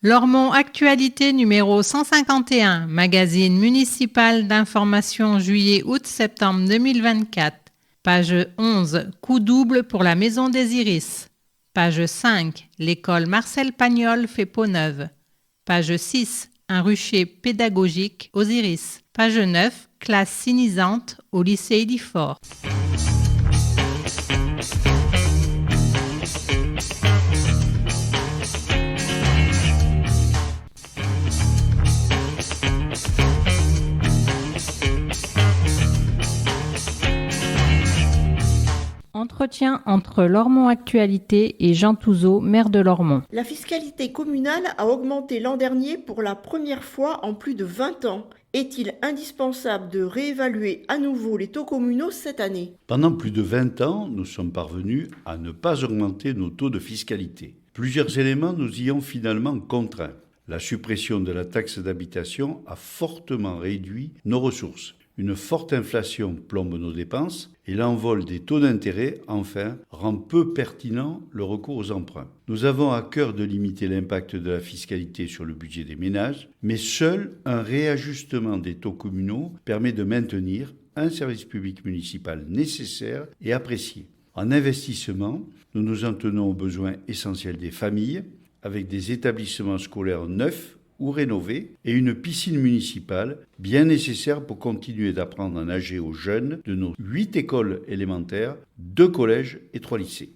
Lormont Actualité numéro 151, magazine municipal d'information juillet-août-septembre 2024. Page 11, coup double pour la Maison des Iris. Page 5, l'école Marcel Pagnol fait peau neuve. Page 6, un rucher pédagogique aux Iris. Page 9, classe sinisante au lycée Edifort. Entretien entre Lormont Actualité et Jean Touzeau, maire de Lormont. La fiscalité communale a augmenté l'an dernier pour la première fois en plus de 20 ans. Est-il indispensable de réévaluer à nouveau les taux communaux cette année ? Pendant plus de 20 ans, nous sommes parvenus à ne pas augmenter nos taux de fiscalité. Plusieurs éléments nous y ont finalement contraints. La suppression de la taxe d'habitation a fortement réduit nos ressources. Une forte inflation plombe nos dépenses et l'envol des taux d'intérêt, enfin, rend peu pertinent le recours aux emprunts. Nous avons à cœur de limiter l'impact de la fiscalité sur le budget des ménages, mais seul un réajustement des taux communaux permet de maintenir un service public municipal nécessaire et apprécié. En investissement, nous nous en tenons aux besoins essentiels des familles, avec des établissements scolaires neufs ou rénovés et une piscine municipale bien nécessaire pour continuer d'apprendre à nager aux jeunes de nos 8 écoles élémentaires, 2 collèges et 3 lycées.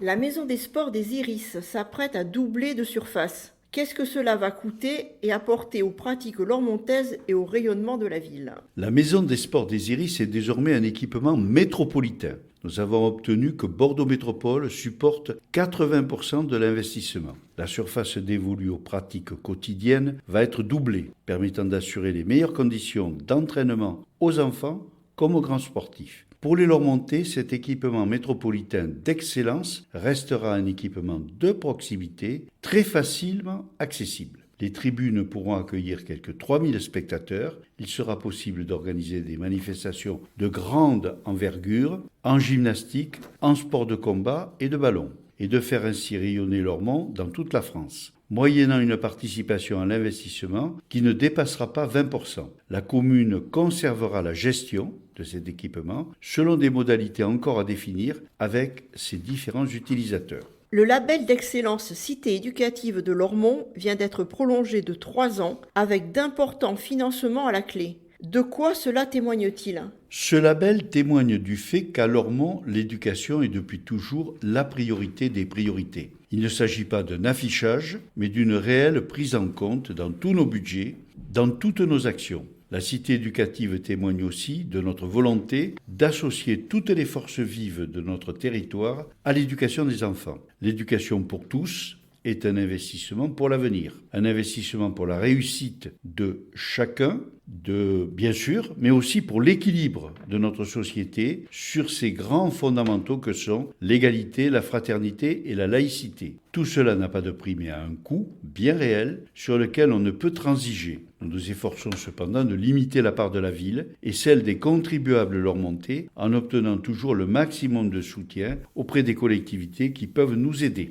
La maison des sports des Iris s'apprête à doubler de surface. Qu'est-ce que cela va coûter et apporter aux pratiques lormontaises et au rayonnement de la ville ? La maison des sports des Iris est désormais un équipement métropolitain. Nous avons obtenu que Bordeaux Métropole supporte 80% de l'investissement. La surface dévolue aux pratiques quotidiennes va être doublée, permettant d'assurer les meilleures conditions d'entraînement aux enfants comme aux grands sportifs. Pour les Lormontais, cet équipement métropolitain d'excellence restera un équipement de proximité très facilement accessible. Les tribunes pourront accueillir quelques 3000 spectateurs. Il sera possible d'organiser des manifestations de grande envergure en gymnastique, en sport de combat et de ballon, et de faire ainsi rayonner Lormont dans toute la France, moyennant une participation à l'investissement qui ne dépassera pas 20%. La commune conservera la gestion de cet équipement selon des modalités encore à définir avec ses différents utilisateurs. Le label d'excellence Cité éducative de Lormont vient d'être prolongé de 3 ans avec d'importants financements à la clé. De quoi cela témoigne-t-il ? Ce label témoigne du fait qu'à Lormont, l'éducation est depuis toujours la priorité des priorités. Il ne s'agit pas d'un affichage, mais d'une réelle prise en compte dans tous nos budgets, dans toutes nos actions. La cité éducative témoigne aussi de notre volonté d'associer toutes les forces vives de notre territoire à l'éducation des enfants. L'éducation pour tous est un investissement pour l'avenir, un investissement pour la réussite de chacun, bien sûr, mais aussi pour l'équilibre de notre société sur ces grands fondamentaux que sont l'égalité, la fraternité et la laïcité. Tout cela n'a pas de prix, mais a un coût bien réel sur lequel on ne peut transiger. Nous nous efforçons cependant de limiter la part de la ville et celle des contribuables lormontais en obtenant toujours le maximum de soutien auprès des collectivités qui peuvent nous aider.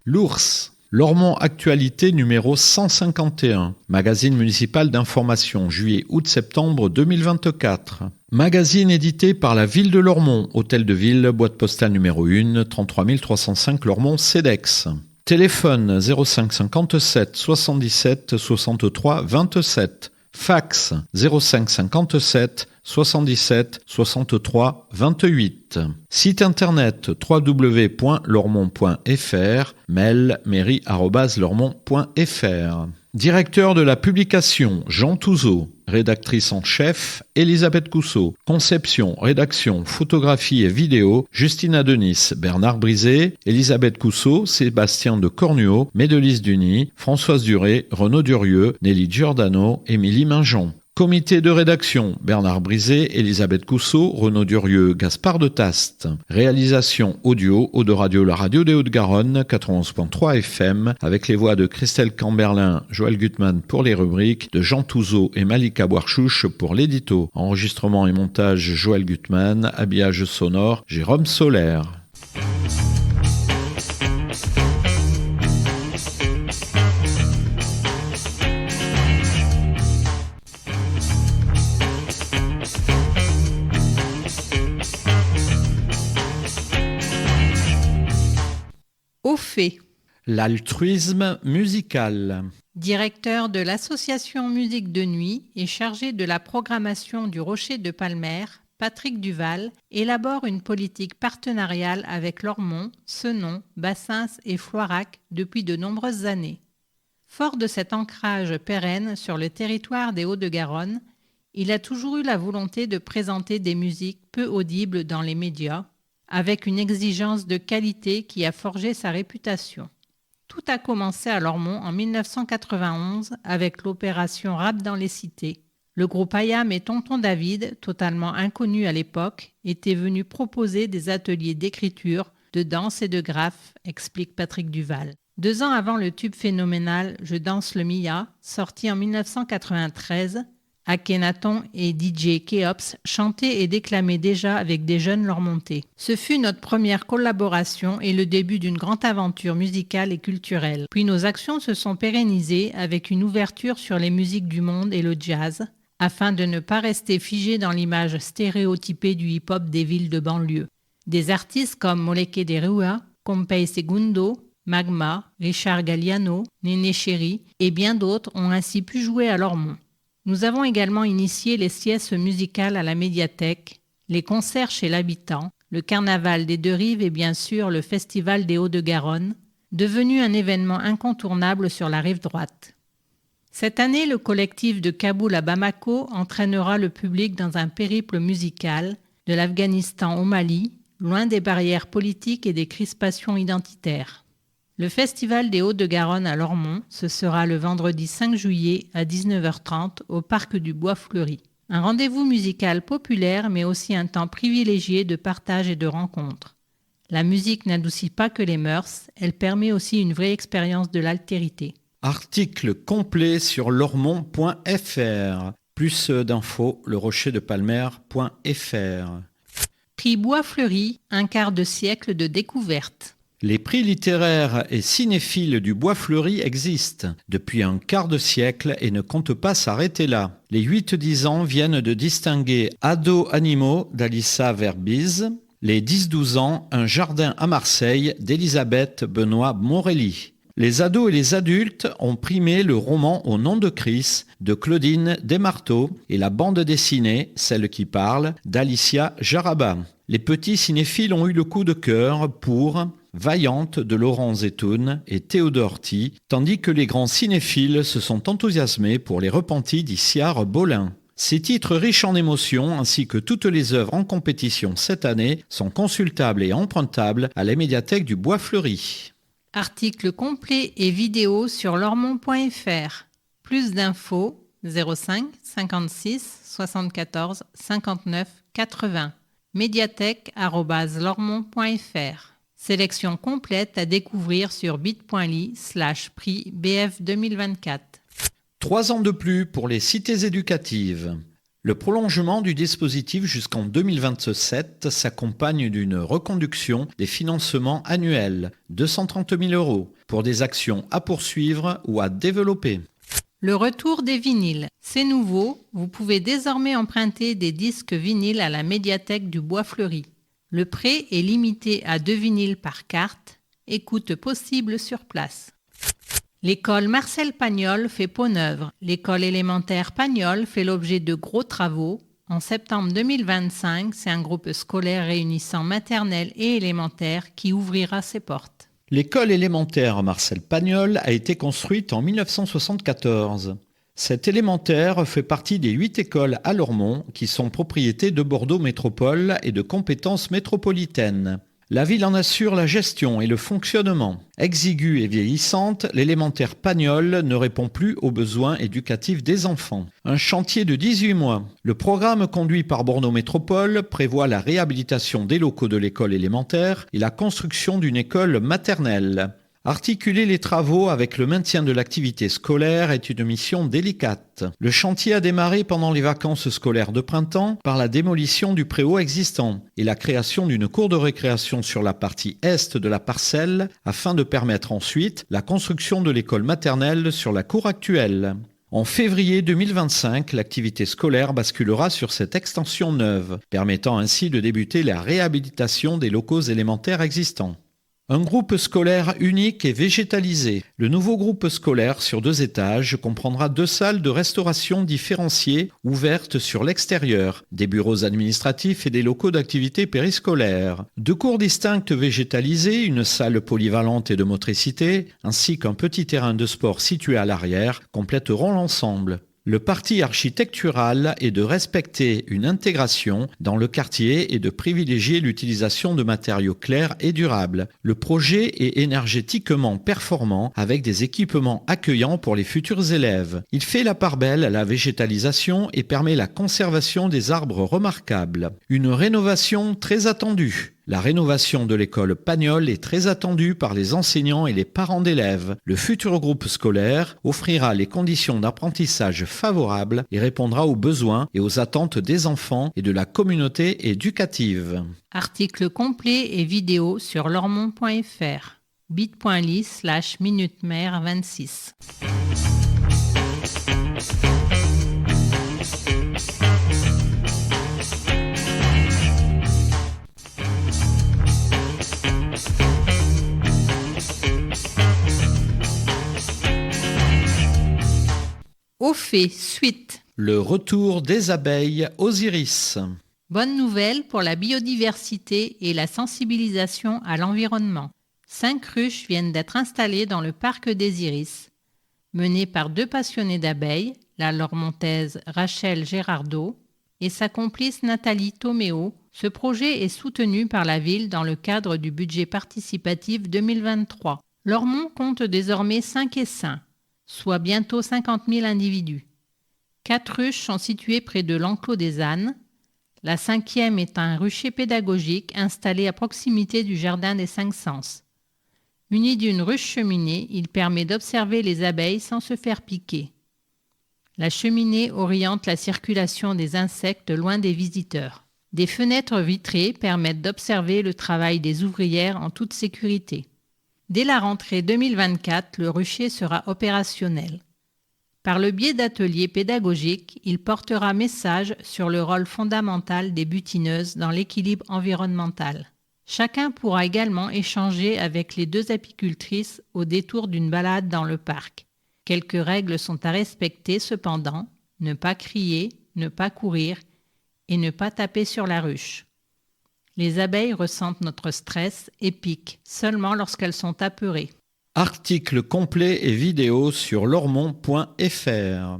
L'ours. Lormont Actualité numéro 151, magazine municipal d'information, juillet-août-septembre 2024. Magazine édité par la ville de Lormont, hôtel de ville, boîte postale numéro 1, 33 305 Lormont, CEDEX. Téléphone 05 57 77 63 27. Fax 05 57 77 63 28. Site internet www.lormont.fr. Mail mairie@lormont.fr. Directeur de la publication Jean Touzeau. Rédactrice en chef Elisabeth Cousseau. Conception, rédaction, photographie et vidéo Justina Denis, Bernard Brisé, Elisabeth Cousseau, Sébastien de Cornuau, Médelise Duny, Françoise Duré, Renaud Durieux, Nelly Giordano, Émilie Mingeon. Comité de rédaction, Bernard Brisé, Elisabeth Cousseau, Renaud Durieux, Gaspard de Taste. Réalisation audio, Eau de Radio, la radio des Hauts-de-Garonne, 91.3 FM, avec les voix de Christelle Camberlin, Joël Gutmann pour les rubriques, de Jean Touzeau et Malika Boarchouche pour l'édito. Enregistrement et montage, Joël Gutmann, habillage sonore, Jérôme Solaire. fait. L'altruisme musical. Directeur de l'association Musique de Nuit et chargé de la programmation du Rocher de Palmer, Patrick Duval élabore une politique partenariale avec Lormont, Senon, Bassins et Floirac depuis de nombreuses années. Fort de cet ancrage pérenne sur le territoire des Hauts-de-Garonne, il a toujours eu la volonté de présenter des musiques peu audibles dans les médias, avec une exigence de qualité qui a forgé sa réputation. Tout a commencé à Lormont en 1991 avec l'opération Rap dans les cités. Le groupe Ayam et Tonton David, totalement inconnus à l'époque, étaient venus proposer des ateliers d'écriture, de danse et de graphe, explique Patrick Duval. 2 ans avant le tube phénoménal Je danse le Mia, sorti en 1993, Akhenaton et DJ Keops chantaient et déclamaient déjà avec des jeunes lormontais. Ce fut notre première collaboration et le début d'une grande aventure musicale et culturelle. Puis nos actions se sont pérennisées avec une ouverture sur les musiques du monde et le jazz, afin de ne pas rester figé dans l'image stéréotypée du hip-hop des villes de banlieue. Des artistes comme Moleke de Rua, Pompey Segundo, Magma, Richard Galliano, Néné Chéri et bien d'autres ont ainsi pu jouer à Lormont. Nous avons également initié les siestes musicales à la médiathèque, les concerts chez l'habitant, le carnaval des Deux-Rives et bien sûr le festival des Hauts-de-Garonne, devenu un événement incontournable sur la rive droite. Cette année, le collectif de Kaboul à Bamako entraînera le public dans un périple musical de l'Afghanistan au Mali, loin des barrières politiques et des crispations identitaires. Le Festival des Hauts-de-Garonne à Lormont, ce sera le vendredi 5 juillet à 19h30 au Parc du Bois Fleuri. Un rendez-vous musical populaire mais aussi un temps privilégié de partage et de rencontre. La musique n'adoucit pas que les mœurs, elle permet aussi une vraie expérience de l'altérité. Article complet sur lormont.fr. Plus d'infos, lerocherdepalmer.fr. Prix Bois Fleuri, un quart de siècle de découverte. Les prix littéraires et cinéphiles du Bois Fleuri existent depuis un quart de siècle et ne comptent pas s'arrêter là. Les 8-10 ans viennent de distinguer Ados Animaux d'Alissa Verbize, les 10-12 ans Un jardin à Marseille d'Elisabeth Benoît Morelli. Les ados et les adultes ont primé le roman Au nom de Chris de Claudine Desmarteaux et la bande dessinée Celle qui parle d'Alicia Jaraba. Les petits cinéphiles ont eu le coup de cœur pour Vaillante de Laurent Zetoun et Théodore Ty, tandis que les grands cinéphiles se sont enthousiasmés pour Les Repentis d'Issiard Bolin. Ces titres riches en émotions ainsi que toutes les œuvres en compétition cette année sont consultables et empruntables à la médiathèque du Bois Fleuri. Article complet et vidéo sur lormont.fr. Plus d'infos 05 56 74 59 80. médiathèque@lormont.fr. Sélection complète à découvrir sur bit.ly/prix BF 2024. 3 ans de plus pour les cités éducatives. Le prolongement du dispositif jusqu'en 2027 s'accompagne d'une reconduction des financements annuels, 230 000 €, pour des actions à poursuivre ou à développer. Le retour des vinyles. C'est nouveau, vous pouvez désormais emprunter des disques vinyles à la médiathèque du Bois Fleuri. Le prêt est limité à 2 vinyles par carte, écoute possible sur place. L'école Marcel Pagnol fait peau neuve. L'école élémentaire Pagnol fait l'objet de gros travaux. En septembre 2025, c'est un groupe scolaire réunissant maternelle et élémentaire qui ouvrira ses portes. L'école élémentaire Marcel Pagnol a été construite en 1974. Cette élémentaire fait partie des 8 écoles à Lormont qui sont propriétés de Bordeaux Métropole et de compétences métropolitaines. La ville en assure la gestion et le fonctionnement. Exiguë et vieillissante, l'élémentaire Pagnol ne répond plus aux besoins éducatifs des enfants. Un chantier de 18 mois. Le programme conduit par Bordeaux Métropole prévoit la réhabilitation des locaux de l'école élémentaire et la construction d'une école maternelle. Articuler les travaux avec le maintien de l'activité scolaire est une mission délicate. Le chantier a démarré pendant les vacances scolaires de printemps par la démolition du préau existant et la création d'une cour de récréation sur la partie est de la parcelle afin de permettre ensuite la construction de l'école maternelle sur la cour actuelle. En février 2025, l'activité scolaire basculera sur cette extension neuve, permettant ainsi de débuter la réhabilitation des locaux élémentaires existants. Un groupe scolaire unique et végétalisé. Le nouveau groupe scolaire sur 2 étages comprendra 2 salles de restauration différenciées ouvertes sur l'extérieur, des bureaux administratifs et des locaux d'activité périscolaire. 2 cours distinctes végétalisées, une salle polyvalente et de motricité, ainsi qu'un petit terrain de sport situé à l'arrière compléteront l'ensemble. Le parti architectural est de respecter une intégration dans le quartier et de privilégier l'utilisation de matériaux clairs et durables. Le projet est énergétiquement performant avec des équipements accueillants pour les futurs élèves. Il fait la part belle à la végétalisation et permet la conservation des arbres remarquables. Une rénovation très attendue. La rénovation de l'école Pagnol est très attendue par les enseignants et les parents d'élèves. Le futur groupe scolaire offrira les conditions d'apprentissage favorables et répondra aux besoins et aux attentes des enfants et de la communauté éducative. Article complet et vidéo sur lormont.fr. bit.ly/minutemer26. Au fait, suite. Le retour des abeilles aux iris. Bonne nouvelle pour la biodiversité et la sensibilisation à l'environnement. 5 ruches viennent d'être installées dans le parc des Iris. Menées par 2 passionnés d'abeilles, la lormontaise Rachel Gérardot et sa complice Nathalie Toméo, ce projet est soutenu par la ville dans le cadre du budget participatif 2023. Lormont compte désormais 5 essaims, soit bientôt 50 000 individus. 4 ruches sont situées près de l'enclos des ânes. La 5e est un rucher pédagogique installé à proximité du jardin des 5 sens. Muni d'une ruche cheminée, il permet d'observer les abeilles sans se faire piquer. La cheminée oriente la circulation des insectes loin des visiteurs. Des fenêtres vitrées permettent d'observer le travail des ouvrières en toute sécurité. Dès la rentrée 2024, le rucher sera opérationnel. Par le biais d'ateliers pédagogiques, il portera message sur le rôle fondamental des butineuses dans l'équilibre environnemental. Chacun pourra également échanger avec les 2 apicultrices au détour d'une balade dans le parc. Quelques règles sont à respecter cependant, ne pas crier, ne pas courir et ne pas taper sur la ruche. Les abeilles ressentent notre stress et piquent seulement lorsqu'elles sont apeurées. Article complet et vidéo sur lormont.fr.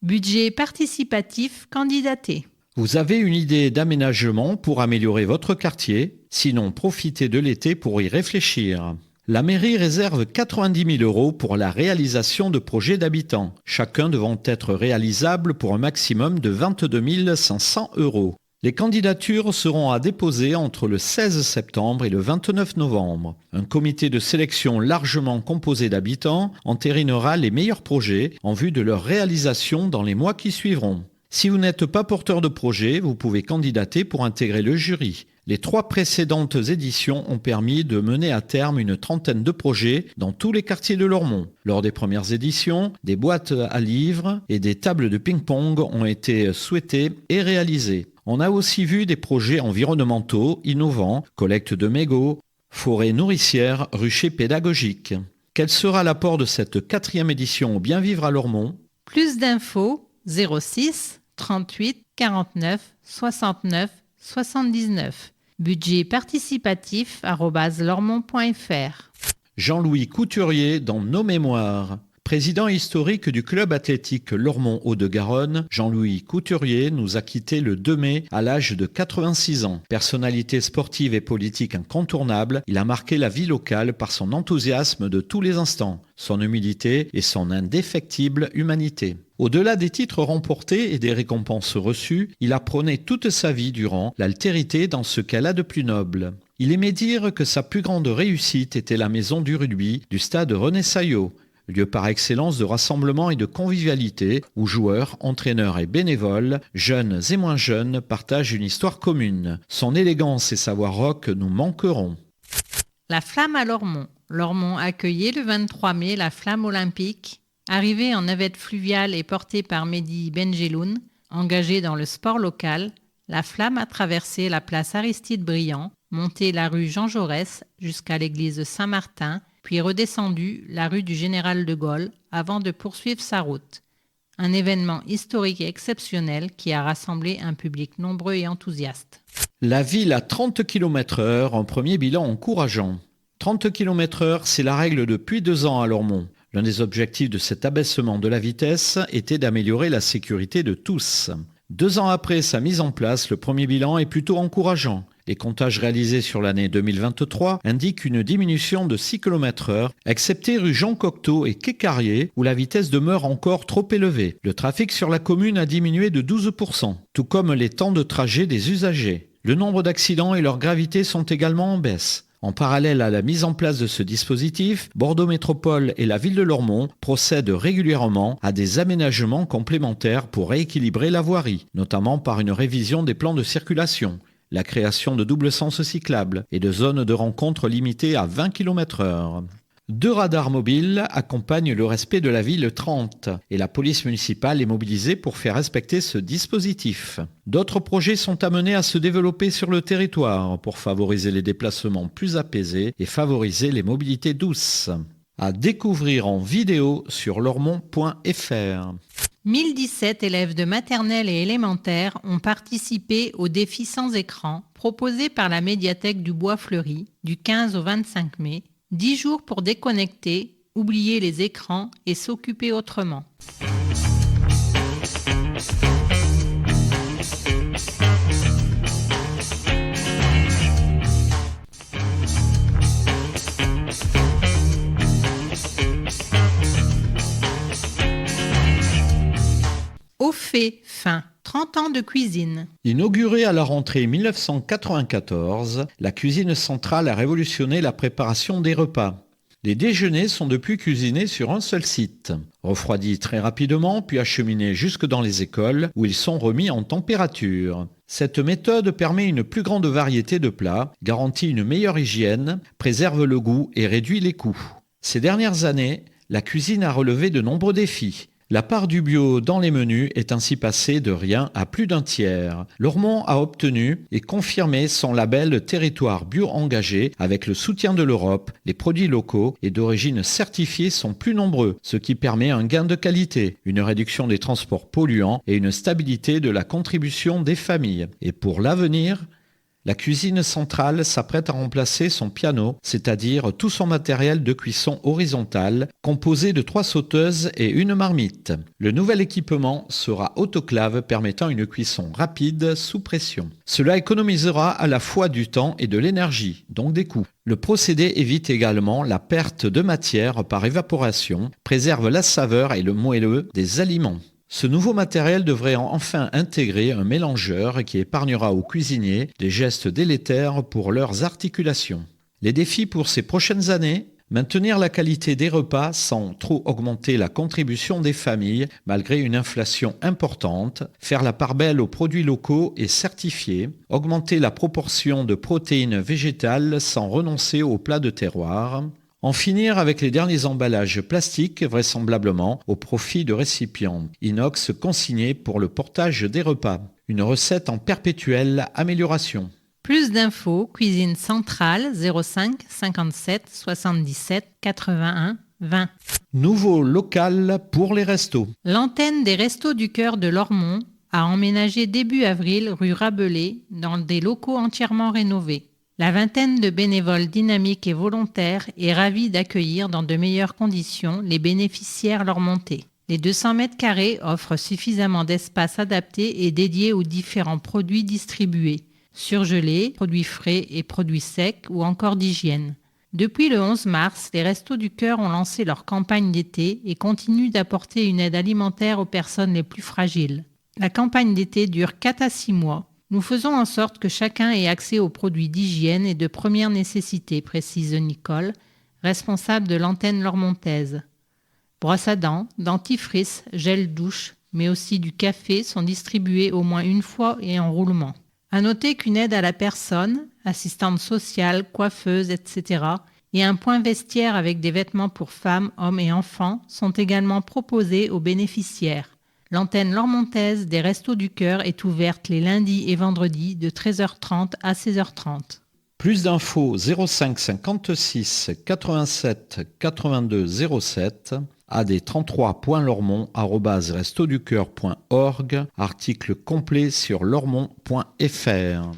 Budget participatif candidaté. Vous avez une idée d'aménagement pour améliorer votre quartier? Sinon, profitez de l'été pour y réfléchir. La mairie réserve 90 000 € pour la réalisation de projets d'habitants, chacun devant être réalisable pour un maximum de 22 500 €. Les candidatures seront à déposer entre le 16 septembre et le 29 novembre. Un comité de sélection largement composé d'habitants entérinera les meilleurs projets en vue de leur réalisation dans les mois qui suivront. Si vous n'êtes pas porteur de projet, vous pouvez candidater pour intégrer le jury. Les 3 précédentes éditions ont permis de mener à terme une trentaine de projets dans tous les quartiers de Lormont. Lors des premières éditions, des boîtes à livres et des tables de ping-pong ont été souhaitées et réalisées. On a aussi vu des projets environnementaux innovants, collecte de mégots, forêt nourricière, ruchers pédagogiques. Quel sera l'apport de cette 4e édition au Bien Vivre à Lormont? Plus d'infos 06 38 49 69 79. Budget participatif @lormont.fr. Jean-Louis Couturier dans nos mémoires. Président historique du club athlétique Lormont-Haut-de-Garonne, Jean-Louis Couturier nous a quittés le 2 mai à l'âge de 86 ans. Personnalité sportive et politique incontournable, il a marqué la vie locale par son enthousiasme de tous les instants, son humilité et son indéfectible humanité. Au-delà des titres remportés et des récompenses reçues, il a prôné toute sa vie durant l'altérité dans ce qu'elle a de plus noble. Il aimait dire que sa plus grande réussite était la maison du rugby du stade René Saillot, lieu par excellence de rassemblement et de convivialité où joueurs, entraîneurs et bénévoles, jeunes et moins jeunes, partagent une histoire commune. Son élégance et sa voix rock nous manqueront. La flamme à Lormont. Lormont accueillait le 23 mai la flamme olympique. Arrivée en navette fluviale et portée par Mehdi Benjeloun, engagé dans le sport local, la flamme a traversé la place Aristide Briand, monté la rue Jean Jaurès jusqu'à l'église Saint-Martin, puis redescendu la rue du Général de Gaulle avant de poursuivre sa route. Un événement historique et exceptionnel qui a rassemblé un public nombreux et enthousiaste. La ville à 30 km/h, un premier bilan encourageant. 30 km/h, c'est la règle depuis 2 ans à Lormont. L'un des objectifs de cet abaissement de la vitesse était d'améliorer la sécurité de tous. 2 ans après sa mise en place, le premier bilan est plutôt encourageant. Les comptages réalisés sur l'année 2023 indiquent une diminution de 6 km/h, excepté rue Jean Cocteau et quai Carrier, où la vitesse demeure encore trop élevée. Le trafic sur la commune a diminué de 12%, tout comme les temps de trajet des usagers. Le nombre d'accidents et leur gravité sont également en baisse. En parallèle à la mise en place de ce dispositif, Bordeaux Métropole et la ville de Lormont procèdent régulièrement à des aménagements complémentaires pour rééquilibrer la voirie, notamment par une révision des plans de circulation, la création de doubles sens cyclables et de zones de rencontre limitées à 20 km/h. 2 radars mobiles accompagnent le respect de la ville 30 et la police municipale est mobilisée pour faire respecter ce dispositif. D'autres projets sont amenés à se développer sur le territoire pour favoriser les déplacements plus apaisés et favoriser les mobilités douces. À découvrir en vidéo sur lormont.fr. 1017 élèves de maternelle et élémentaire ont participé au défi sans écran proposé par la médiathèque du Bois-Fleuri du 15 au 25 mai. 10 jours pour déconnecter, oublier les écrans et s'occuper autrement. Au fait, fin. 30 ans de cuisine. Inaugurée à la rentrée 1994, la cuisine centrale a révolutionné la préparation des repas. Les déjeuners sont depuis cuisinés sur un seul site, refroidis très rapidement puis acheminés jusque dans les écoles où ils sont remis en température. Cette méthode permet une plus grande variété de plats, garantit une meilleure hygiène, préserve le goût et réduit les coûts. Ces dernières années, la cuisine a relevé de nombreux défis. La part du bio dans les menus est ainsi passée de rien à plus d'un tiers. Lormont a obtenu et confirmé son label Territoire bio engagé avec le soutien de l'Europe. Les produits locaux et d'origine certifiée sont plus nombreux, ce qui permet un gain de qualité, une réduction des transports polluants et une stabilité de la contribution des familles. Et pour l'avenir, la cuisine centrale s'apprête à remplacer son piano, c'est-à-dire tout son matériel de cuisson horizontale, composé de 3 sauteuses et une marmite. Le nouvel équipement sera autoclave permettant une cuisson rapide sous pression. Cela économisera à la fois du temps et de l'énergie, donc des coûts. Le procédé évite également la perte de matière par évaporation, préserve la saveur et le moelleux des aliments. Ce nouveau matériel devrait enfin intégrer un mélangeur qui épargnera aux cuisiniers des gestes délétères pour leurs articulations. Les défis pour ces prochaines années ? Maintenir la qualité des repas sans trop augmenter la contribution des familles malgré une inflation importante, faire la part belle aux produits locaux et certifiés, augmenter la proportion de protéines végétales sans renoncer aux plats de terroir, en finir avec les derniers emballages plastiques, vraisemblablement au profit de récipients inox consignés pour le portage des repas. Une recette en perpétuelle amélioration. Plus d'infos, cuisine centrale 05 57 77 81 20. Nouveau local pour les restos. L'antenne des Restos du Cœur de Lormont a emménagé début avril rue Rabelais dans des locaux entièrement rénovés. La vingtaine de bénévoles dynamiques et volontaires est ravie d'accueillir dans de meilleures conditions les bénéficiaires lormontais. Les 200 mètres carrés offrent suffisamment d'espace adapté et dédié aux différents produits distribués, surgelés, produits frais et produits secs ou encore d'hygiène. Depuis le 11 mars, les Restos du Cœur ont lancé leur campagne d'été et continuent d'apporter une aide alimentaire aux personnes les plus fragiles. La campagne d'été dure 4 à 6 mois. Nous faisons en sorte que chacun ait accès aux produits d'hygiène et de première nécessité, précise Nicole, responsable de l'antenne lormontaise. Brosse à dents, dentifrice, gel douche, mais aussi du café sont distribués au moins une fois et en roulement. À noter qu'une aide à la personne, assistante sociale, coiffeuse, etc., et un point vestiaire avec des vêtements pour femmes, hommes et enfants sont également proposés aux bénéficiaires. L'antenne lormontaise des Restos du Cœur est ouverte les lundis et vendredis de 13h30 à 16h30. Plus d'infos 05 56 87 82 07 ad33.lormont@restoducoeur.org, article complet sur lormont.fr.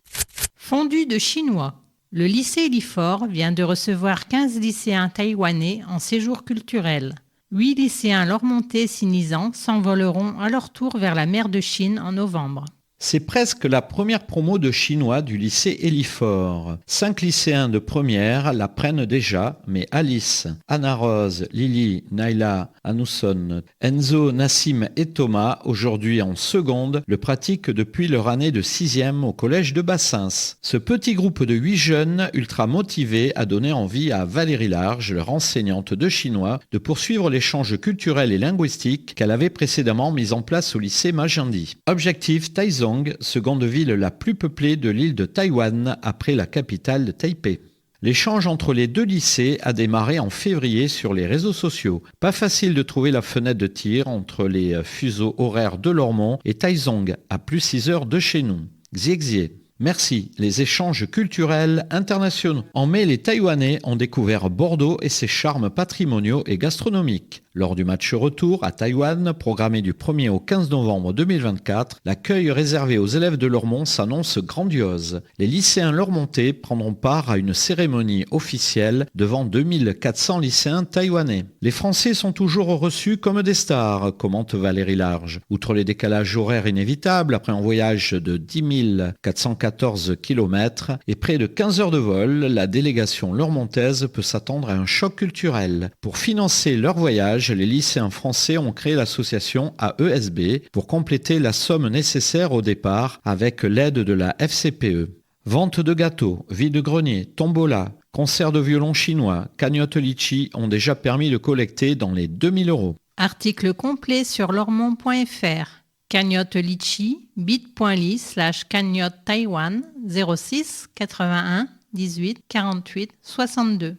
Fondu de chinois. Le lycée Lifort vient de recevoir 15 lycéens taïwanais en séjour culturel. 8 lycéens lormontais sinisants s'envoleront à leur tour vers la mer de Chine en novembre. C'est presque la première promo de chinois du lycée Elifort. 5 lycéens de première l'apprennent déjà, mais Alice, Anna-Rose, Lily, Naila, Anousson, Enzo, Nassim et Thomas, aujourd'hui en seconde, le pratiquent depuis leur année de 6e au collège de Bassins. Ce petit groupe de 8 jeunes ultra motivés a donné envie à Valérie Large, leur enseignante de chinois, de poursuivre l'échange culturel et linguistique qu'elle avait précédemment mis en place au lycée Majandi. Objectif Taizong, seconde ville la plus peuplée de l'île de Taïwan après la capitale de Taipei. L'échange entre les deux lycées a démarré en février sur les réseaux sociaux. Pas facile de trouver la fenêtre de tir entre les fuseaux horaires de Lormont et Taizong, à plus 6 heures de chez nous. Xie. Merci, les échanges culturels internationaux. En mai, les Taïwanais ont découvert Bordeaux et ses charmes patrimoniaux et gastronomiques. Lors du match retour à Taïwan, programmé du 1er au 15 novembre 2024, l'accueil réservé aux élèves de Lormont s'annonce grandiose. Les lycéens lormontais prendront part à une cérémonie officielle devant 2400 lycéens taïwanais. Les Français sont toujours reçus comme des stars, commente Valérie Large. Outre les décalages horaires inévitables, après un voyage de 10 414 km et près de 15 heures de vol, la délégation lormontaise peut s'attendre à un choc culturel. Pour financer leur voyage, les lycéens français ont créé l'association AESB pour compléter la somme nécessaire au départ avec l'aide de la FCPE. Vente de gâteaux, vide-grenier, tombola, concert de violon chinois, cagnotte litchi ont déjà permis de collecter dans les 2000 €. Article complet sur lormont.fr. Cagnotte litchi, bit.ly/cagnotte Taïwan 06 81 18 48 62.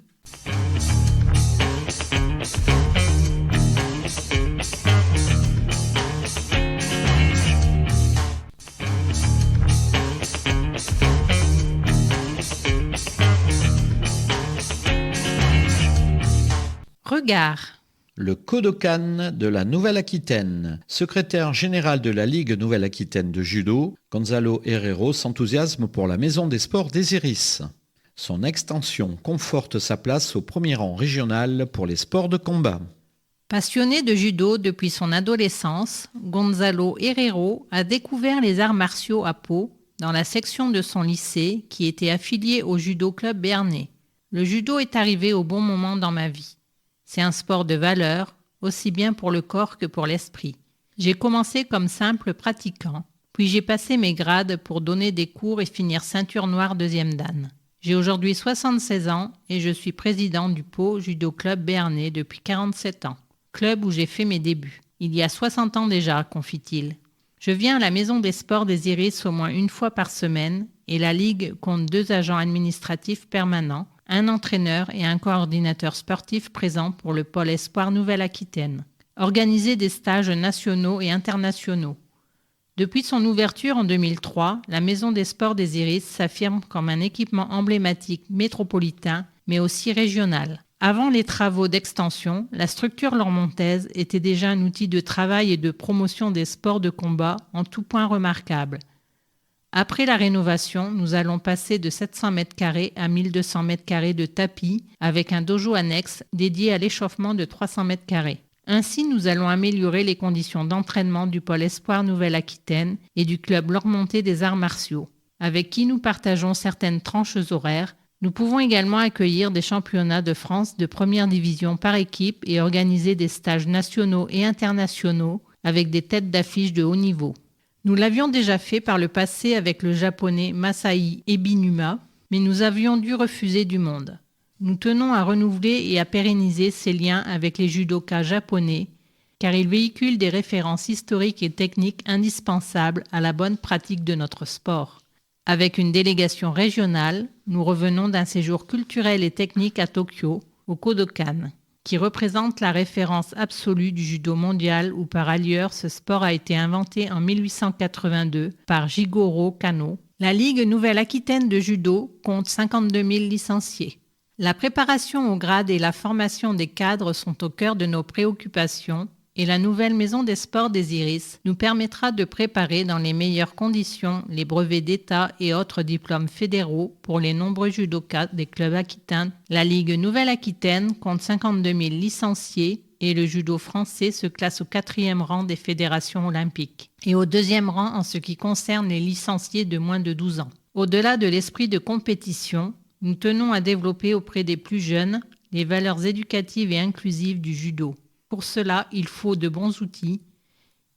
Regard. Le Kodokan de la Nouvelle-Aquitaine. Secrétaire général de la Ligue Nouvelle-Aquitaine de judo, Gonzalo Herrero s'enthousiasme pour la Maison des Sports des Iris. Son extension conforte sa place au premier rang régional pour les sports de combat. Passionné de judo depuis son adolescence, Gonzalo Herrero a découvert les arts martiaux à Pau, dans la section de son lycée qui était affiliée au judo club béarnais. Le judo est arrivé au bon moment dans ma vie. C'est un sport de valeur, aussi bien pour le corps que pour l'esprit. J'ai commencé comme simple pratiquant, puis j'ai passé mes grades pour donner des cours et finir ceinture noire 2e dan. J'ai aujourd'hui 76 ans et je suis président du Pau Judo Club béarnais depuis 47 ans, club où j'ai fait mes débuts. Il y a 60 ans déjà, confie-t-il. Je viens à la Maison des Sports des Iris au moins une fois par semaine et la Ligue compte 2 agents administratifs permanents, un entraîneur et un coordinateur sportif présents pour le pôle Espoir Nouvelle-Aquitaine. Organiser des stages nationaux et internationaux. Depuis son ouverture en 2003, la Maison des Sports des Iris s'affirme comme un équipement emblématique métropolitain, mais aussi régional. Avant les travaux d'extension, la structure lormontaise était déjà un outil de travail et de promotion des sports de combat en tout point remarquable. Après la rénovation, nous allons passer de 700 m² à 1200 m² de tapis avec un dojo annexe dédié à l'échauffement de 300 m². Ainsi, nous allons améliorer les conditions d'entraînement du pôle Espoir Nouvelle-Aquitaine et du club lormontais des arts martiaux, avec qui nous partageons certaines tranches horaires. Nous pouvons également accueillir des championnats de France de première division par équipe et organiser des stages nationaux et internationaux avec des têtes d'affiche de haut niveau. Nous l'avions déjà fait par le passé avec le japonais Masai Ebinuma, mais nous avions dû refuser du monde. Nous tenons à renouveler et à pérenniser ces liens avec les judokas japonais, car ils véhiculent des références historiques et techniques indispensables à la bonne pratique de notre sport. Avec une délégation régionale, nous revenons d'un séjour culturel et technique à Tokyo, au Kodokan, qui représente la référence absolue du judo mondial où par ailleurs ce sport a été inventé en 1882 par Jigoro Kano La Ligue Nouvelle-Aquitaine de judo compte 52 000 licenciés. La préparation au grade et la formation des cadres sont au cœur de nos préoccupations et la nouvelle Maison des Sports des Iris nous permettra de préparer dans les meilleures conditions les brevets d'État et autres diplômes fédéraux pour les nombreux judokas des clubs aquitains. La Ligue Nouvelle-Aquitaine compte 52 000 licenciés et le judo français se classe au 4e rang des fédérations olympiques et au 2e rang en ce qui concerne les licenciés de moins de 12 ans. Au-delà de l'esprit de compétition, nous tenons à développer auprès des plus jeunes les valeurs éducatives et inclusives du judo. Pour cela, il faut de bons outils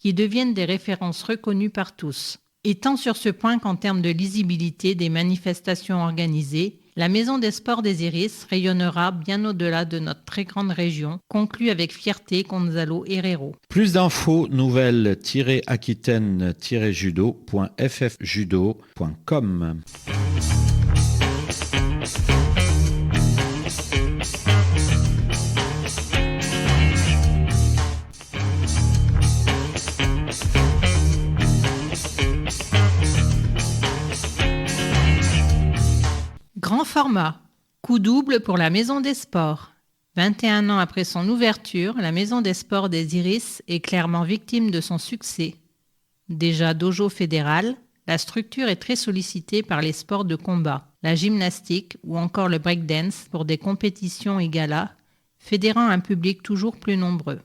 qui deviennent des références reconnues par tous. Et tant sur ce point qu'en termes de lisibilité des manifestations organisées, la Maison des Sports des Iris rayonnera bien au-delà de notre très grande région, conclut avec fierté Gonzalo Herrero. Plus d'infos, nouvelle-aquitaine-judo.ffjudo.com. Grand format, coup double pour la Maison des Sports. 21 ans après son ouverture, la Maison des Sports des Iris est clairement victime de son succès. Déjà dojo fédéral, la structure est très sollicitée par les sports de combat, la gymnastique ou encore le breakdance pour des compétitions et galas, fédérant un public toujours plus nombreux.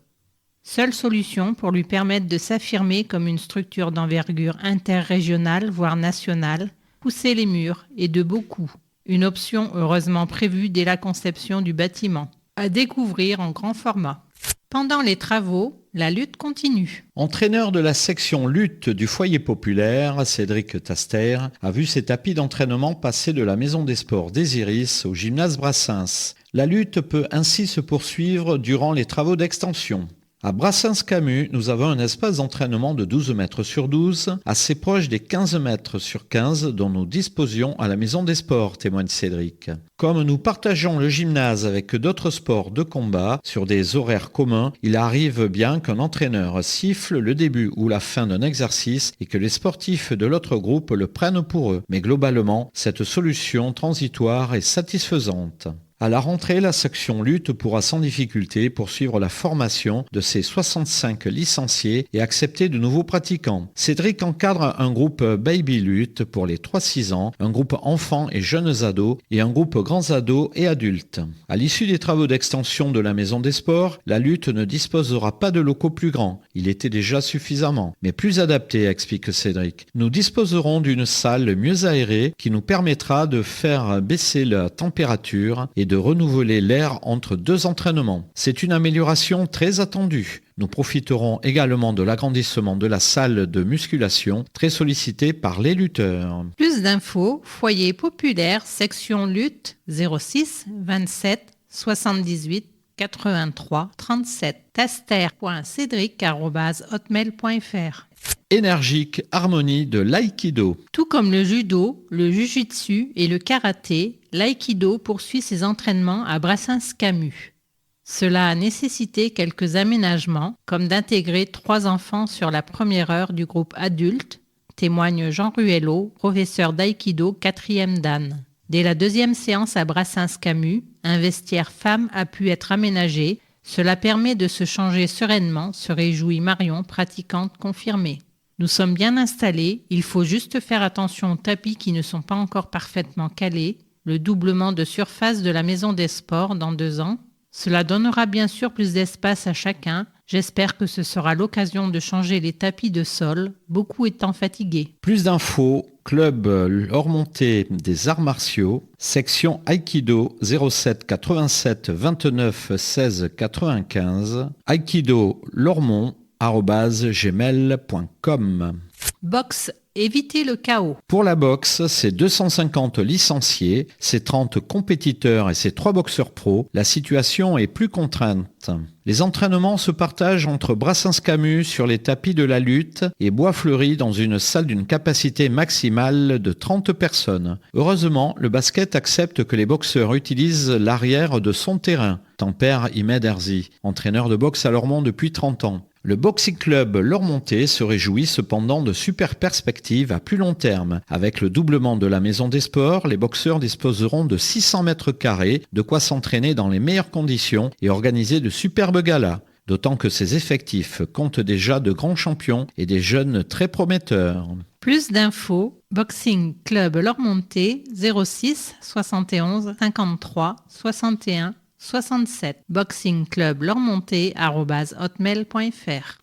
Seule solution pour lui permettre de s'affirmer comme une structure d'envergure interrégionale, voire nationale, pousser les murs et de beaucoup. Une option heureusement prévue dès la conception du bâtiment, à découvrir en grand format. Pendant les travaux, la lutte continue. Entraîneur de la section lutte du foyer populaire, Cédric Taster a vu ses tapis d'entraînement passer de la Maison des Sports des Iris au gymnase Brassens. La lutte peut ainsi se poursuivre durant les travaux d'extension. À Brassens-Camus, nous avons un espace d'entraînement de 12 mètres sur 12, assez proche des 15 mètres sur 15 dont nous disposions à la Maison des Sports, témoigne Cédric. Comme nous partageons le gymnase avec d'autres sports de combat sur des horaires communs, il arrive bien qu'un entraîneur siffle le début ou la fin d'un exercice et que les sportifs de l'autre groupe le prennent pour eux. Mais globalement, cette solution transitoire est satisfaisante. À la rentrée, la section lutte pourra sans difficulté poursuivre la formation de ses 65 licenciés et accepter de nouveaux pratiquants. Cédric encadre un groupe Baby Lutte pour les 3-6 ans, un groupe enfants et jeunes ados et un groupe grands ados et adultes. À l'issue des travaux d'extension de la Maison des Sports, la lutte ne disposera pas de locaux plus grands. Il était déjà suffisamment, mais plus adapté, explique Cédric. Nous disposerons d'une salle mieux aérée qui nous permettra de faire baisser la température et de renouveler l'air entre deux entraînements. C'est une amélioration très attendue. Nous profiterons également de l'agrandissement de la salle de musculation, très sollicitée par les lutteurs. Plus d'infos, foyer populaire, section lutte, 06 27 78 83 37, taster.cedric@hotmail.fr. Énergique harmonie de l'aïkido. Tout comme le judo, le jujutsu et le karaté, l'aïkido poursuit ses entraînements à Brassens-Camus. Cela a nécessité quelques aménagements, comme d'intégrer 3 enfants sur la première heure du groupe adulte, témoigne Jean Ruello, professeur d'aïkido 4e Dan. Dès la 2e séance à Brassens-Camus, un vestiaire femme a pu être aménagé. Cela permet de se changer sereinement, se réjouit Marion, pratiquante confirmée. Nous sommes bien installés, il faut juste faire attention aux tapis qui ne sont pas encore parfaitement calés, le doublement de surface de la Maison des Sports dans 2 ans. Cela donnera bien sûr plus d'espace à chacun. J'espère que ce sera l'occasion de changer les tapis de sol, beaucoup étant fatigués. Plus d'infos, club Lormontais des arts martiaux, section Aikido 07 87 29 16 95, Aikido Lormont@gmail.com. Boxe, éviter le chaos. Pour la boxe, c'est 250 licenciés, c'est 30 compétiteurs et c'est 3 boxeurs pros. La situation est plus contrainte. Les entraînements se partagent entre Brassens-Camus sur les tapis de la lutte et Bois-Fleuri dans une salle d'une capacité maximale de 30 personnes. Heureusement, le basket accepte que les boxeurs utilisent l'arrière de son terrain. Tempère Imed Herzi, entraîneur de boxe à Lormont depuis 30 ans. Le Boxing Club Lormontais se réjouit cependant de super perspectives à plus long terme. Avec le doublement de la maison des sports, les boxeurs disposeront de 600 mètres carrés, de quoi s'entraîner dans les meilleures conditions et organiser de superbes galas. D'autant que ces effectifs comptent déjà de grands champions et des jeunes très prometteurs. Plus d'infos, Boxing Club Lormontais 06 71 53 61 67 boxingclublormontais@hotmail.fr.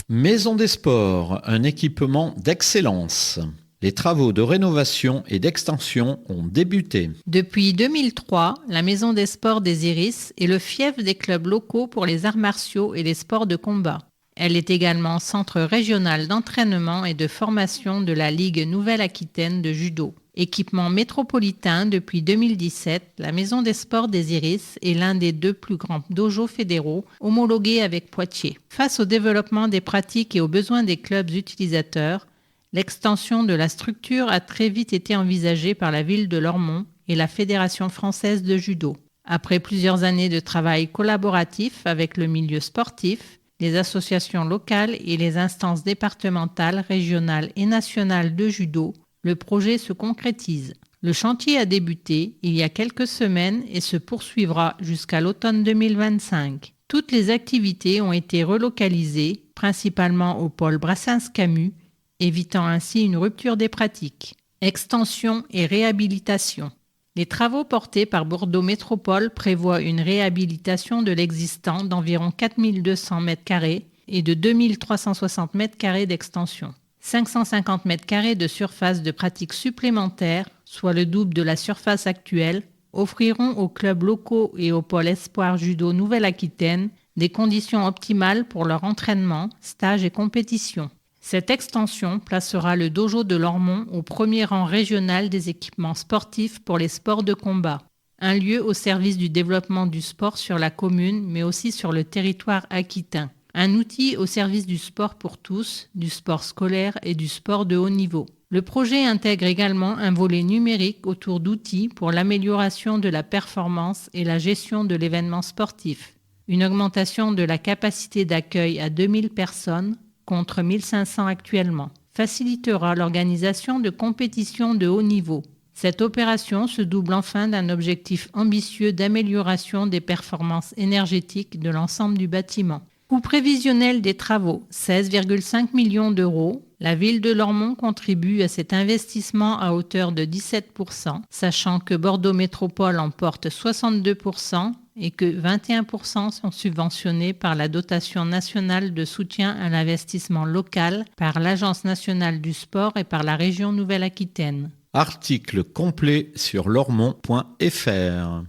Maison des sports, un équipement d'excellence. Les travaux de rénovation et d'extension ont débuté. Depuis 2003, la Maison des sports des Iris est le fief des clubs locaux pour les arts martiaux et les sports de combat. Elle est également centre régional d'entraînement et de formation de la Ligue Nouvelle-Aquitaine de judo. Équipement métropolitain depuis 2017, la Maison des sports des Iris est l'un des 2 plus grands dojos fédéraux homologués avec Poitiers. Face au développement des pratiques et aux besoins des clubs utilisateurs, l'extension de la structure a très vite été envisagée par la ville de Lormont et la Fédération française de judo. Après plusieurs années de travail collaboratif avec le milieu sportif, les associations locales et les instances départementales, régionales et nationales de judo, le projet se concrétise. Le chantier a débuté il y a quelques semaines et se poursuivra jusqu'à l'automne 2025. Toutes les activités ont été relocalisées, principalement au pôle Brassens-Camus, évitant ainsi une rupture des pratiques. Extension et réhabilitation. Les travaux portés par Bordeaux Métropole prévoient une réhabilitation de l'existant d'environ 4200 m² et de 2360 m² d'extension. 550 m² de surface de pratique supplémentaire, soit le double de la surface actuelle, offriront aux clubs locaux et au pôle Espoir Judo Nouvelle-Aquitaine des conditions optimales pour leur entraînement, stage et compétition. Cette extension placera le dojo de Lormont au premier rang régional des équipements sportifs pour les sports de combat. Un lieu au service du développement du sport sur la commune, mais aussi sur le territoire aquitain. Un outil au service du sport pour tous, du sport scolaire et du sport de haut niveau. Le projet intègre également un volet numérique autour d'outils pour l'amélioration de la performance et la gestion de l'événement sportif. Une augmentation de la capacité d'accueil à 2000 personnes, contre 1500 actuellement, facilitera l'organisation de compétitions de haut niveau. Cette opération se double enfin d'un objectif ambitieux d'amélioration des performances énergétiques de l'ensemble du bâtiment. Coût prévisionnel des travaux, 16,5 millions d'euros. La ville de Lormont contribue à cet investissement à hauteur de 17%, sachant que Bordeaux Métropole en porte 62%, et que 21% sont subventionnés par la dotation nationale de soutien à l'investissement local, par l'Agence nationale du sport et par la région Nouvelle-Aquitaine. Article complet sur lormont.fr.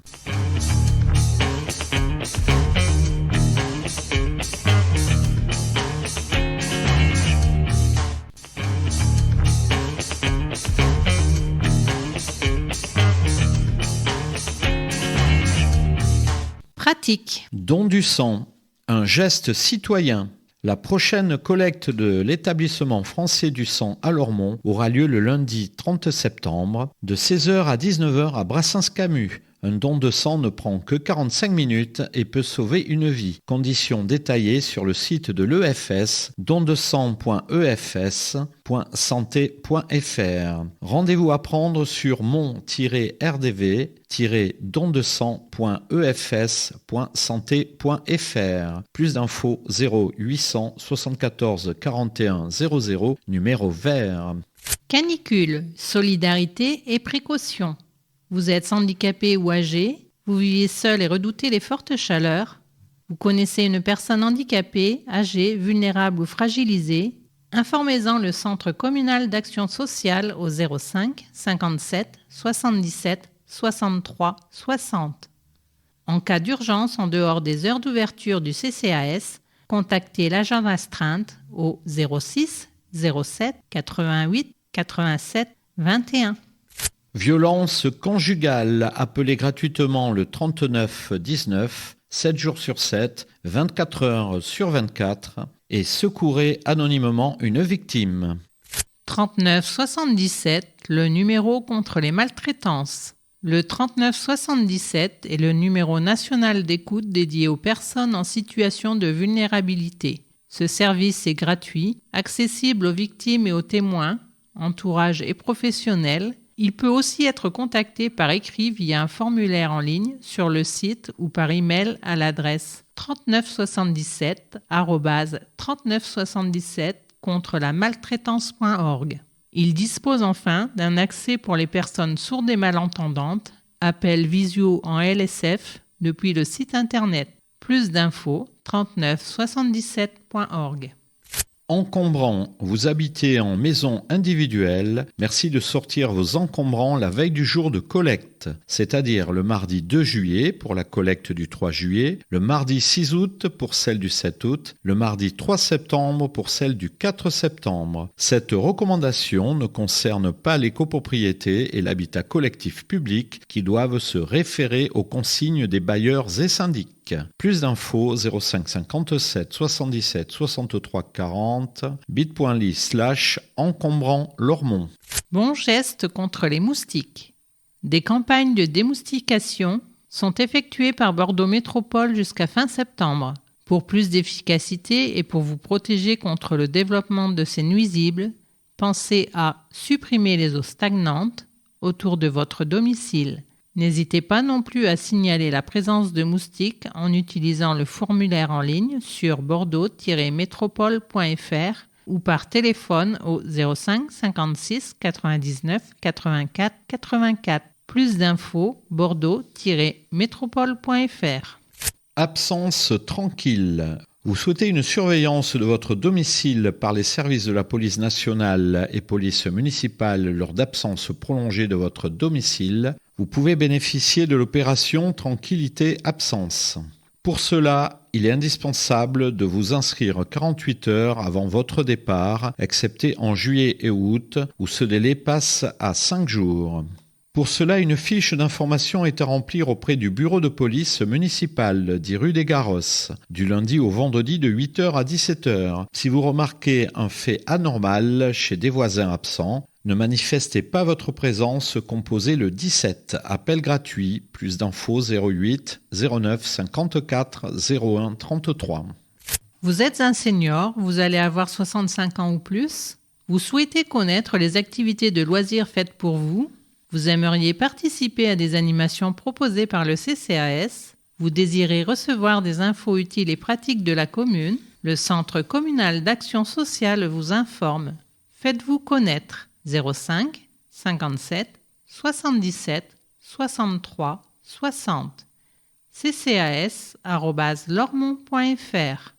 Pratique. Don du sang, un geste citoyen. La prochaine collecte de l'établissement français du sang à Lormont aura lieu le lundi 30 septembre de 16h à 19h à Brassens-Camus. Un don de sang ne prend que 45 minutes et peut sauver une vie. Conditions détaillées sur le site de l'EFS, dondesang.efs.santé.fr. Rendez-vous à prendre sur mon-rdv-don-de-sang.efs.santé.fr. Plus d'infos 0800 74 41 00, numéro vert. Canicule, solidarité et précaution. Vous êtes handicapé ou âgé, vous vivez seul et redoutez les fortes chaleurs, vous connaissez une personne handicapée, âgée, vulnérable ou fragilisée, informez-en le Centre communal d'action sociale au 05 57 77 63 60. En cas d'urgence en dehors des heures d'ouverture du CCAS, contactez l'agent d'astreinte au 06 07 88 87 21. Violence conjugale, appelez gratuitement le 39 19, 7 jours sur 7, 24 heures sur 24 et secourez anonymement une victime. 39 77, le numéro contre les maltraitances. Le 39 77 est le numéro national d'écoute dédié aux personnes en situation de vulnérabilité. Ce service est gratuit, accessible aux victimes et aux témoins, entourage et professionnels. Il peut aussi être contacté par écrit via un formulaire en ligne sur le site ou par email à l'adresse 3977 contre la maltraitance.org. Il dispose enfin d'un accès pour les personnes sourdes et malentendantes, appel visio en LSF depuis le site internet. Plus d'infos 3977.org. Encombrants, vous habitez en maison individuelle, merci de sortir vos encombrants la veille du jour de collecte, c'est-à-dire le mardi 2 juillet pour la collecte du 3 juillet, le mardi 6 août pour celle du 7 août, le mardi 3 septembre pour celle du 4 septembre. Cette recommandation ne concerne pas les copropriétés et l'habitat collectif public qui doivent se référer aux consignes des bailleurs et syndics. Plus d'infos 05 57 77 63 40 bit.ly/encombrant Lormont. Bon geste contre les moustiques. Des campagnes de démoustication sont effectuées par Bordeaux Métropole jusqu'à fin septembre. Pour plus d'efficacité et pour vous protéger contre le développement de ces nuisibles, pensez à supprimer les eaux stagnantes autour de votre domicile. N'hésitez pas non plus à signaler la présence de moustiques en utilisant le formulaire en ligne sur bordeaux-métropole.fr ou par téléphone au 05 56 99 84 84. Plus d'infos bordeaux-métropole.fr. Absence tranquille. Vous souhaitez une surveillance de votre domicile par les services de la police nationale et police municipale lors d'absence prolongée de votre domicile. Vous pouvez bénéficier de l'opération Tranquillité Absence. Pour cela, il est indispensable de vous inscrire 48 heures avant votre départ, excepté en juillet et août, où ce délai passe à 5 jours. Pour cela, une fiche d'information est à remplir auprès du bureau de police municipal, dit rue des Garrosses, du lundi au vendredi de 8h à 17h. Si vous remarquez un fait anormal chez des voisins absents, ne manifestez pas votre présence, composez le 17. Appel gratuit, plus d'infos 08 09 54 01 33. Vous êtes un senior, vous allez avoir 65 ans ou plus. Vous souhaitez connaître les activités de loisirs faites pour vous. Vous aimeriez participer à des animations proposées par le CCAS. Vous désirez recevoir des infos utiles et pratiques de la commune. Le Centre communal d'action sociale vous informe. Faites-vous connaître 05 57 77 63 60 ccas@lormont.fr.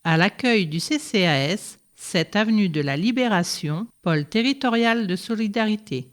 À l'accueil du CCAS, 7 avenue de la Libération, pôle territorial de solidarité.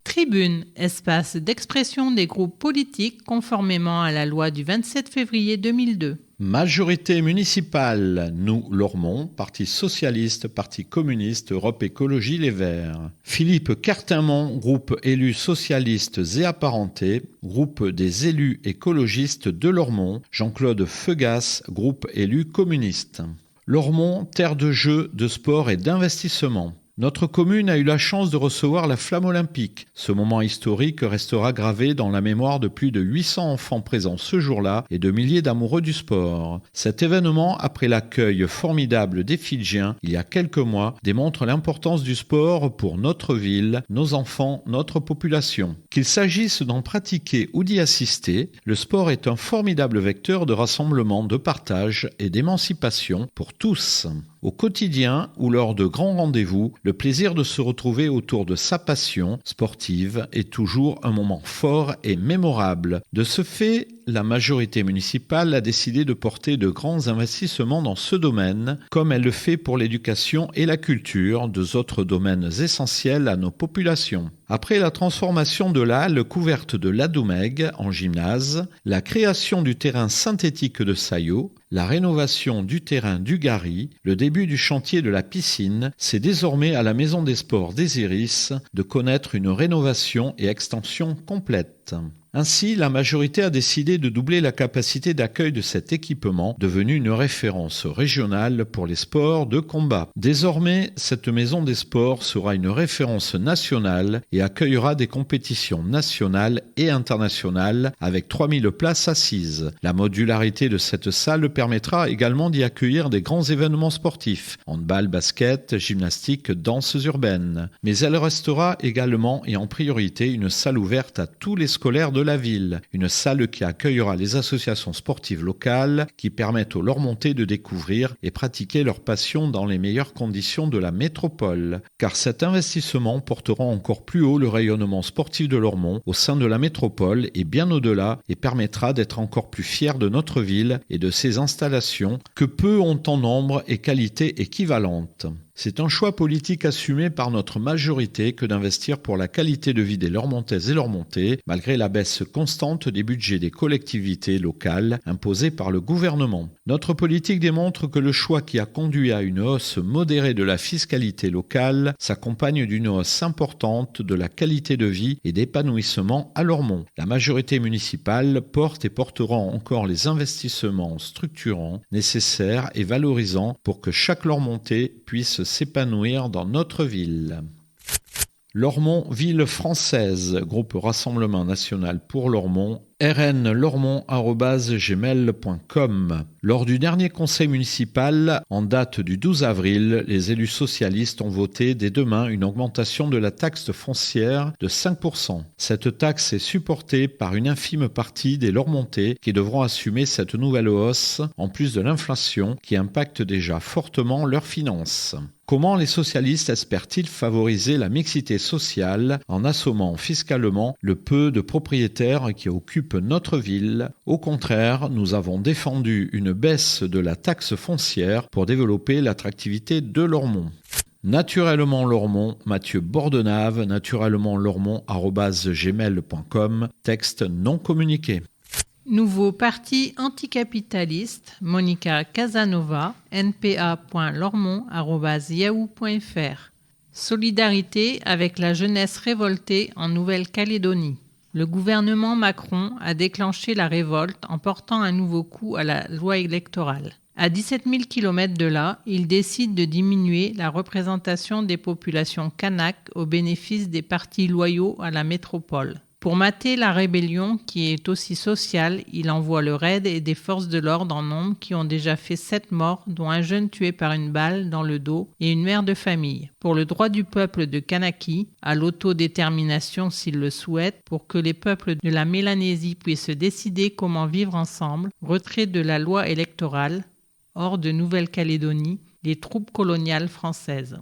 Tribune, espace d'expression des groupes politiques conformément à la loi du 27 février 2002. Majorité municipale, nous, Lormont, Parti socialiste, Parti communiste, Europe Écologie Les Verts. Philippe Cartinmont, groupe élus socialistes et apparentés, groupe des élus écologistes de Lormont. Jean-Claude Feugas, groupe élus communiste. Lormont, terre de jeux, de sport et d'investissement. Notre commune a eu la chance de recevoir la flamme olympique. Ce moment historique restera gravé dans la mémoire de plus de 800 enfants présents ce jour-là et de milliers d'amoureux du sport. Cet événement, après l'accueil formidable des Fidjiens il y a quelques mois, démontre l'importance du sport pour notre ville, nos enfants, notre population. Qu'il s'agisse d'en pratiquer ou d'y assister, le sport est un formidable vecteur de rassemblement, de partage et d'émancipation pour tous. Au quotidien ou lors de grands rendez-vous, le plaisir de se retrouver autour de sa passion sportive est toujours un moment fort et mémorable. De ce fait, la majorité municipale a décidé de porter de grands investissements dans ce domaine, comme elle le fait pour l'éducation et la culture, deux autres domaines essentiels à nos populations. Après la transformation de la halle couverte de l'Adoumègue en gymnase, la création du terrain synthétique de Saillot, la rénovation du terrain du Gary, le début du chantier de la piscine, c'est désormais à la Maison des Sports des Iris de connaître une rénovation et extension complète. Ainsi, la majorité a décidé de doubler la capacité d'accueil de cet équipement, devenu une référence régionale pour les sports de combat. Désormais, cette maison des sports sera une référence nationale et accueillera des compétitions nationales et internationales avec 3000 places assises. La modularité de cette salle permettra également d'y accueillir des grands événements sportifs, handball, basket, gymnastique, danses urbaines. Mais elle restera également et en priorité une salle ouverte à tous les scolaires de la ville. Une salle qui accueillera les associations sportives locales qui permettent aux Lormontais de découvrir et pratiquer leur passion dans les meilleures conditions de la métropole. Car cet investissement portera encore plus haut le rayonnement sportif de Lormont au sein de la métropole et bien au-delà et permettra d'être encore plus fiers de notre ville et de ses installations que peu ont en nombre et qualité équivalente. C'est un choix politique assumé par notre majorité que d'investir pour la qualité de vie des Lormontaises et Lormontais, malgré la baisse constante des budgets des collectivités locales imposée par le gouvernement. Notre politique démontre que le choix qui a conduit à une hausse modérée de la fiscalité locale s'accompagne d'une hausse importante de la qualité de vie et d'épanouissement à Lormont. La majorité municipale porte et portera encore les investissements structurants, nécessaires et valorisants pour que chaque Lormontais puisse s'épanouir dans notre ville. Lormont, ville française, groupe Rassemblement National pour Lormont, rnlormont@gmail.com. Lors du dernier conseil municipal, en date du 12 avril, les élus socialistes ont voté dès demain une augmentation de la taxe foncière de 5%. Cette taxe est supportée par une infime partie des Lormontais qui devront assumer cette nouvelle hausse, en plus de l'inflation qui impacte déjà fortement leurs finances. Comment les socialistes espèrent-ils favoriser la mixité sociale en assommant fiscalement le peu de propriétaires qui occupent notre ville? Au contraire, nous avons défendu une baisse de la taxe foncière pour développer l'attractivité de Lormont. Naturellement Lormont, Mathieu Bordenave, naturellementlormont@gmail.com, texte non communiqué. Nouveau parti anticapitaliste, Monica Casanova, npa.lormont@yahoo.fr. Solidarité avec la jeunesse révoltée en Nouvelle-Calédonie. Le gouvernement Macron a déclenché la révolte en portant un nouveau coup à la loi électorale. À 17 000 km de là, il décide de diminuer la représentation des populations kanaks au bénéfice des partis loyaux à la métropole. Pour mater la rébellion qui est aussi sociale, il envoie le RAID et des forces de l'ordre en nombre qui ont déjà fait 7 morts, dont un jeune tué par une balle dans le dos et une mère de famille. Pour le droit du peuple de Kanaki à l'autodétermination s'il le souhaite, pour que les peuples de la Mélanésie puissent décider comment vivre ensemble, retrait de la loi électorale, hors de Nouvelle-Calédonie, les troupes coloniales françaises.